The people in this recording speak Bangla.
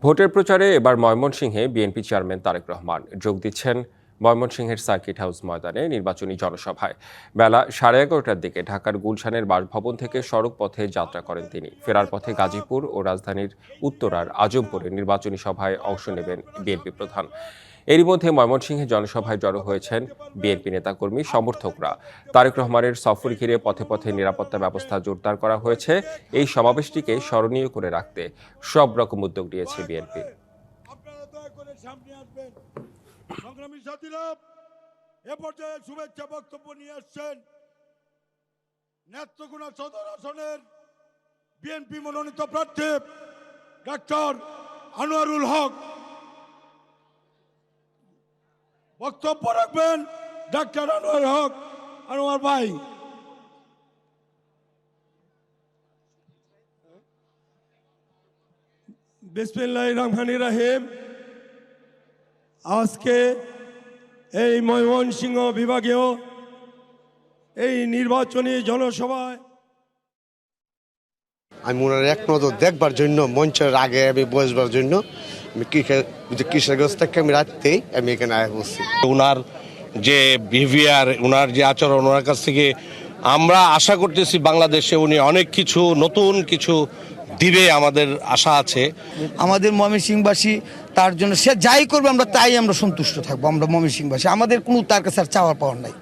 ভোটের প্রচারে এবার ময়মনসিংহে বিএনপি চেয়ারম্যান তারেক রহমান যোগ দিচ্ছেন ময়মনসিংহের সার্কিট হাউস ময়দানে নির্বাচনী জনসভায়। বেলা 11:30টার দিকে ঢাকার গুলশানের বাসভবন থেকে সড়ক পথে যাত্রা করেন তিনি। ফেরার পথে গাজীপুর ও রাজধানীর উত্তরার আজমপুরে নির্বাচনী সভায় অংশ নেবেন বিএনপি প্রধান। এরই মধ্যে ময়মনসিংহে জনসভায় জড়ো হয়েছেন বিএনপি নেতাকর্মী সমর্থকরা। তারেক রহমানের সফর ঘিরে পথে পথে নিরাপত্তা ব্যবস্থা জোরদার করা হয়েছে। এই সমাবেশটিকে স্মরণীয় করে রাখতে সব রকম উদ্যোগ নিয়েছে বিএনপি। সংগ্রামী সাথীরা, এ পর্যায়ে শুভেচ্ছা বক্তব্য নিয়ে আসছেন নেত্রকোনা সদর আসনের বিএনপি মনোনীত প্রার্থী ডাক্তার আনোয়ারুল হক। বক্তব্য রাখবেন ডাক্তার আনোয়ার হক। আনোয়ার ভাই, বিসমিল্লাহির রহমানির রহিম। আজকে এই ময়মনসিংহ বিভাগীয় এই নির্বাচনী জনসভায় আমি ওনার এক নজর দেখবার জন্য মঞ্চের আগে আমি বসবার জন্য আমি কিশোরগঞ্জ থেকে আমি রাখতেই আমি এখানে আয় বসছি। ওনার যে বিহেভিয়ার, ওনার যে আচরণ, ওনার কাছ থেকে আমরা আশা করতেছি বাংলাদেশে উনি অনেক কিছু নতুন কিছু দিবে, আমাদের আশা আছে। আমাদের ময়মনসিংহবাসী তার জন্য সে যাই করবে আমরা তাই আমরা সন্তুষ্ট থাকবো। আমরা ময়মনসিংহবাসী, আমাদের কোনো তার কাছে আর চাওয়ার পাওয়ার নাই।